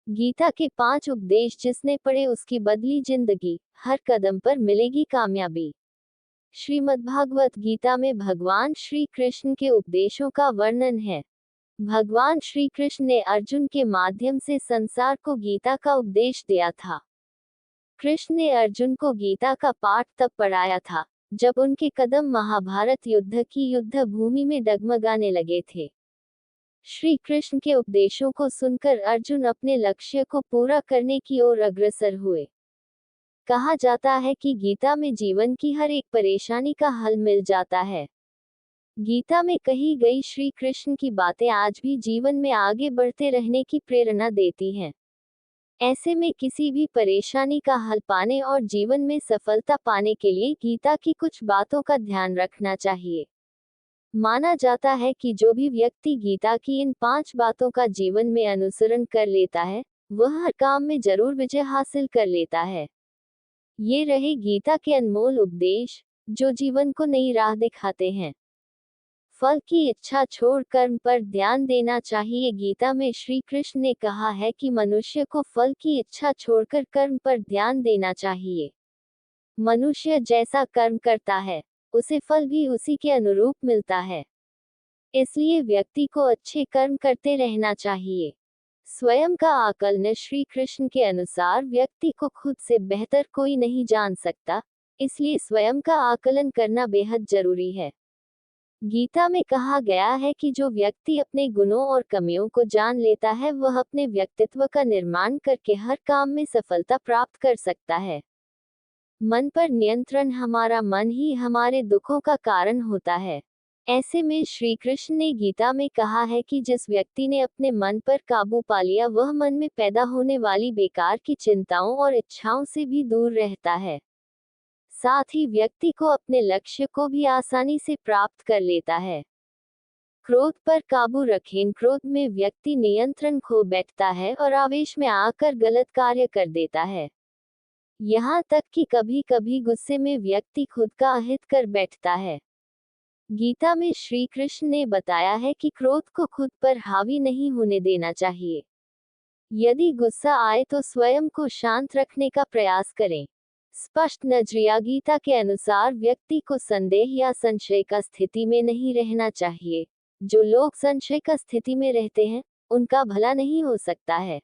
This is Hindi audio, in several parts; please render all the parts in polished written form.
गीता के 5 उपदेश जिसने पढ़े उसकी बदली जिंदगी, हर कदम पर मिलेगी कामयाबी। श्रीमद्भागवत गीता में भगवान श्री कृष्ण के उपदेशों का वर्णन है। भगवान श्री कृष्ण ने अर्जुन के माध्यम से संसार को गीता का उपदेश दिया था। कृष्ण ने अर्जुन को गीता का पाठ तब पढ़ाया था जब उनके कदम महाभारत युद्ध की युद्ध भूमि में डगमगाने लगे थे। श्री कृष्ण के उपदेशों को सुनकर अर्जुन अपने लक्ष्य को पूरा करने की ओर अग्रसर हुए। कहा जाता है कि गीता में जीवन की हर एक परेशानी का हल मिल जाता है। गीता में कही गई श्री कृष्ण की बातें आज भी जीवन में आगे बढ़ते रहने की प्रेरणा देती हैं। ऐसे में किसी भी परेशानी का हल पाने और जीवन में सफलता पाने के लिए गीता की कुछ बातों का ध्यान रखना चाहिए। माना जाता है कि जो भी व्यक्ति गीता की इन 5 बातों का जीवन में अनुसरण कर लेता है, वह हर काम में जरूर विजय हासिल कर लेता है। ये रहे गीता के अनमोल उपदेश, जो जीवन को नई राह दिखाते हैं। फल की इच्छा छोड़ कर्म पर ध्यान देना चाहिए। गीता में श्री कृष्ण ने कहा है कि मनुष्य को फल की इच्छा छोड़कर कर्म पर ध्यान देना चाहिए। मनुष्य जैसा कर्म करता है, उसे फल भी उसी के अनुरूप मिलता है। इसलिए व्यक्ति को अच्छे कर्म करते रहना चाहिए। स्वयं का आकलन श्री कृष्ण के अनुसार व्यक्ति को खुद से बेहतर कोई नहीं जान सकता, इसलिए स्वयं का आकलन करना बेहद जरूरी है। गीता में कहा गया है कि जो व्यक्ति अपने गुणों और कमियों को जान लेता है, वह अपने व्यक्तित्व का निर्माण करके हर काम में सफलता प्राप्त कर सकता है। मन पर नियंत्रण, हमारा मन ही हमारे दुखों का कारण होता है। ऐसे में श्री कृष्ण ने गीता में कहा है कि जिस व्यक्ति ने अपने मन पर काबू पा लिया, वह मन में पैदा होने वाली बेकार की चिंताओं और इच्छाओं से भी दूर रहता है। साथ ही व्यक्ति को अपने लक्ष्य को भी आसानी से प्राप्त कर लेता है। क्रोध पर काबू रखें। क्रोध में व्यक्ति नियंत्रण खो बैठता है और आवेश में आकर गलत कार्य कर देता है। यहाँ तक कि कभी कभी गुस्से में व्यक्ति खुद का अहित कर बैठता है। गीता में श्री कृष्ण ने बताया है कि क्रोध को खुद पर हावी नहीं होने देना चाहिए। यदि गुस्सा आए तो स्वयं को शांत रखने का प्रयास करें। स्पष्ट नजरिया। गीता के अनुसार व्यक्ति को संदेह या संशय का स्थिति में नहीं रहना चाहिए। जो लोग संशय का स्थिति में रहते हैं, उनका भला नहीं हो सकता है।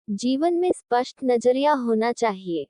जीवन में स्पष्ट नजरिया होना चाहिए।